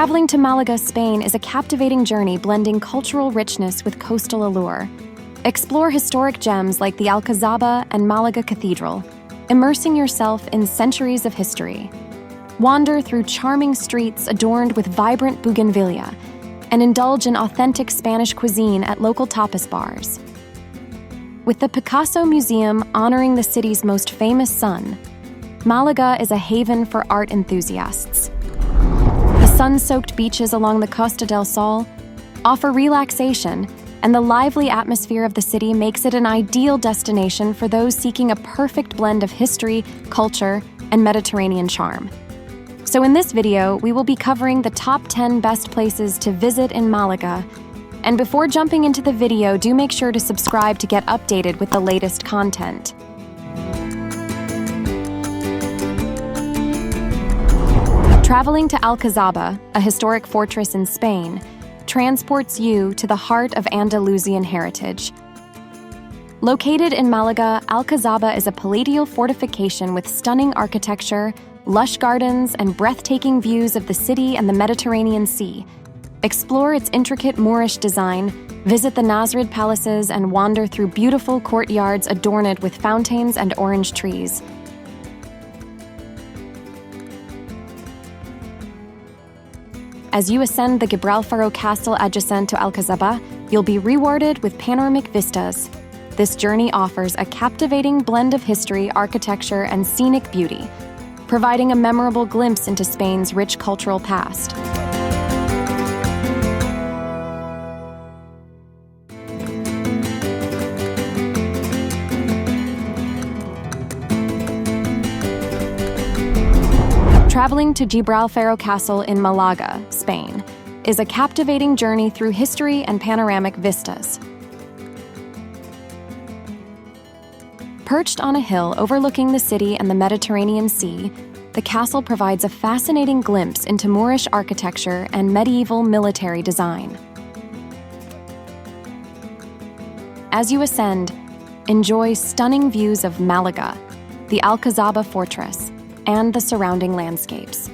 Traveling to Malaga, Spain is a captivating journey blending cultural richness with coastal allure. Explore historic gems like the Alcazaba and Malaga Cathedral, immersing yourself in centuries of history. Wander through charming streets adorned with vibrant bougainvillea, and indulge in authentic Spanish cuisine at local tapas bars. With the Picasso Museum honoring the city's most famous son, Malaga is a haven for art enthusiasts. The sun-soaked beaches along the Costa del Sol offer relaxation, and the lively atmosphere of the city makes it an ideal destination for those seeking a perfect blend of history, culture, and Mediterranean charm. So in this video, we will be covering the top 10 best places to visit in Malaga. And before jumping into the video, do make sure to subscribe to get updated with the latest content. Traveling to Alcazaba, a historic fortress in Spain, transports you to the heart of Andalusian heritage. Located in Malaga, Alcazaba is a palatial fortification with stunning architecture, lush gardens, and breathtaking views of the city and the Mediterranean Sea. Explore its intricate Moorish design, visit the 𝗁𝗔𝗓 palaces, and wander through beautiful courtyards adorned with fountains and orange trees. As you ascend the Gibralfaro Castle adjacent to Alcazaba, you'll be rewarded with panoramic vistas. This journey offers a captivating blend of history, architecture, and scenic beauty, providing a memorable glimpse into Spain's rich cultural past. Traveling to Gibralfaro Castle in Malaga, Spain, is a captivating journey through history and panoramic vistas. Perched on a hill overlooking the city and the Mediterranean Sea, the castle provides a fascinating glimpse into Moorish architecture and medieval military design. As you ascend, enjoy stunning views of Malaga, the Alcazaba fortress, and the surrounding landscapes.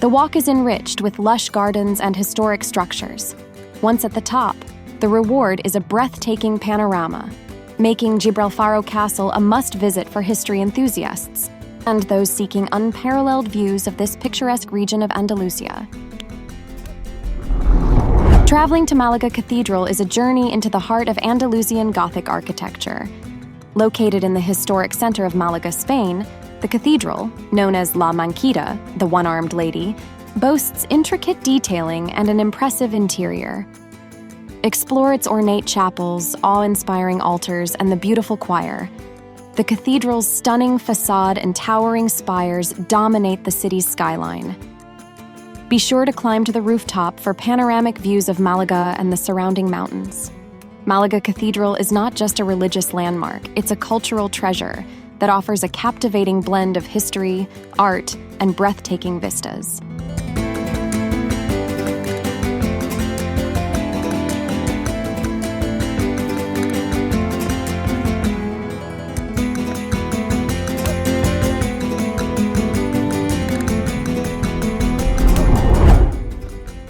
The walk is enriched with lush gardens and historic structures. Once at the top, the reward is a breathtaking panorama, making Gibralfaro Castle a must-visit for history enthusiasts and those seeking unparalleled views of this picturesque region of Andalusia. Traveling to Málaga Cathedral is a journey into the heart of Andalusian Gothic architecture. Located in the historic center of Malaga, Spain, the cathedral, known as La Manquita, the one-armed lady, boasts intricate detailing and an impressive interior. Explore its ornate chapels, awe-inspiring altars, and the beautiful choir. The cathedral's stunning facade and towering spires dominate the city's skyline. Be sure to climb to the rooftop for panoramic views of Malaga and the surrounding mountains. Málaga Cathedral is not just a religious landmark, it's a cultural treasure that offers a captivating blend of history, art, and breathtaking vistas.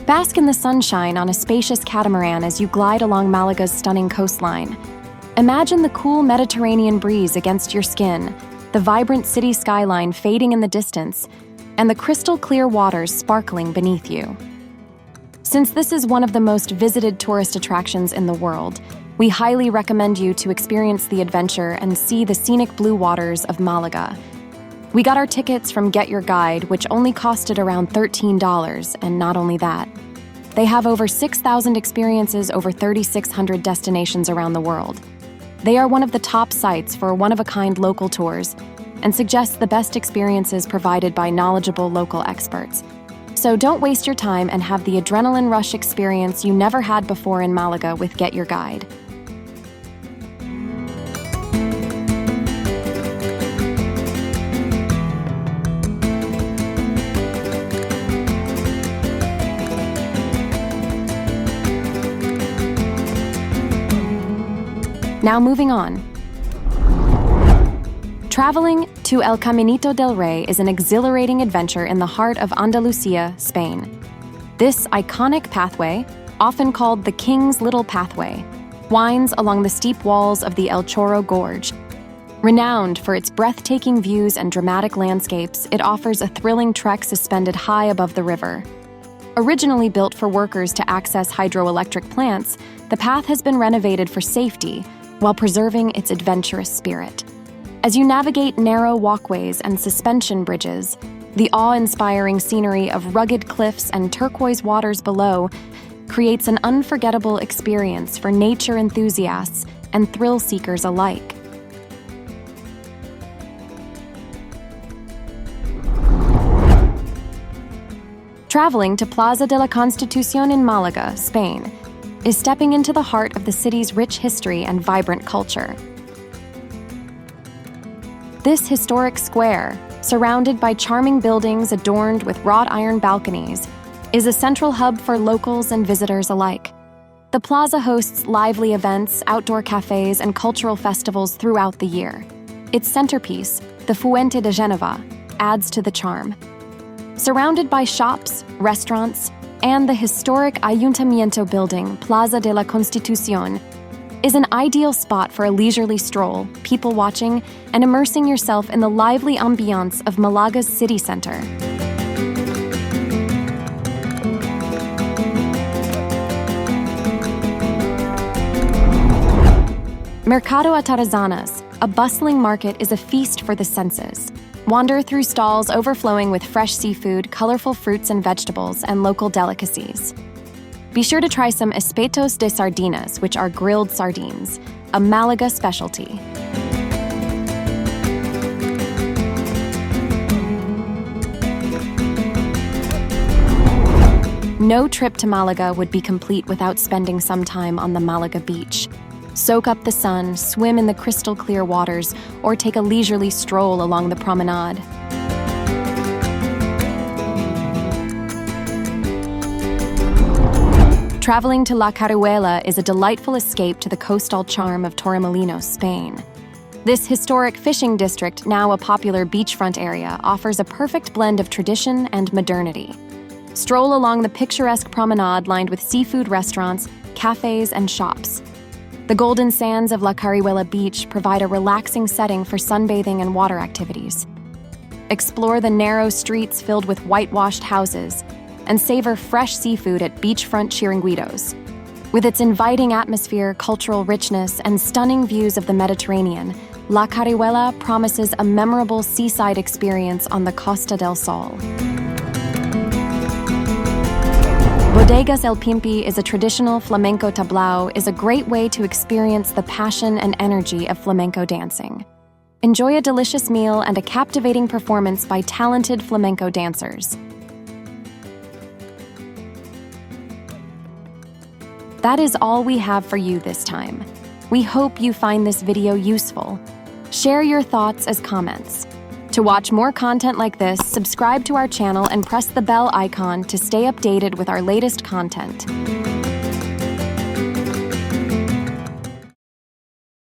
Bask in the sunshine on a spacious catamaran as you glide along Malaga's stunning coastline. Imagine the cool Mediterranean breeze against your skin, the vibrant city skyline fading in the distance, and the crystal-clear waters sparkling beneath you. Since this is one of the most visited tourist attractions in the world, we highly recommend you to experience the adventure and see the scenic blue waters of Malaga. We got our tickets from Get Your Guide, which only costed around $13, and not only that, they have over 6,000 experiences over 3,600 destinations around the world. They are one of the top sites for one-of-a-kind local tours and suggest the best experiences provided by knowledgeable local experts. So don't waste your time and have the adrenaline rush experience you never had before in Malaga with Get Your Guide. Now moving on. Traveling to Caminito del Rey is an exhilarating adventure in the heart of Andalusia, Spain. This iconic pathway, often called the King's Little Pathway, winds along the steep walls of the 𝗍𝗄𝗄 Gorge. Renowned for its breathtaking views and dramatic landscapes, it offers a thrilling trek suspended high above the river. Originally built for workers to access hydroelectric plants, the path has been renovated for safety while preserving its adventurous spirit. As you navigate narrow walkways and suspension bridges, the awe-inspiring scenery of rugged cliffs and turquoise waters below creates an unforgettable experience for nature enthusiasts and thrill seekers alike. Traveling to Plaza de la Constitución in Malaga, Spain, is stepping into the heart of the city's rich history and vibrant culture. This historic square, surrounded by charming buildings adorned with wrought iron balconies, is a central hub for locals and visitors alike. The plaza hosts lively events, outdoor cafes, and cultural festivals throughout the year. Its centerpiece, the Fuente de Génova, adds to the charm. Surrounded by shops, restaurants, and the historic Ayuntamiento building, Plaza de la Constitución, is an ideal spot for a leisurely stroll, people watching, and immersing yourself in the lively ambiance of Malaga's city center. Mercado Atarazanas, a bustling market, is a feast for the senses. Wander through stalls overflowing with fresh seafood, colorful fruits and vegetables, and local delicacies. Be sure to try some espetos de sardinas, which are grilled sardines, a Malaga specialty. No trip to Malaga would be complete without spending some time on the Malaga beach. Soak up the sun, swim in the crystal clear waters, or take a leisurely stroll along the promenade. Traveling to Carihuela is a delightful escape to the coastal charm of Torremolinos, Spain. This historic fishing district, now a popular beachfront area, offers a perfect blend of tradition and modernity. Stroll along the picturesque promenade lined with seafood restaurants, cafes, and shops. The golden sands of Carihuela Beach provide a relaxing setting for sunbathing and water activities. Explore the narrow streets filled with whitewashed houses and savor fresh seafood at beachfront chiringuitos. With its inviting atmosphere, cultural richness, and stunning views of the Mediterranean, Carihuela promises a memorable seaside experience on the Costa del Sol. Bodegas El Pimpi is a traditional flamenco tablao is a great way to experience the passion and energy of flamenco dancing. Enjoy a delicious meal and a captivating performance by talented flamenco dancers. That is all we have for you this time. We hope you find this video useful. Share your thoughts as comments. To watch more content like this, subscribe to our channel and press the bell icon to stay updated with our latest content.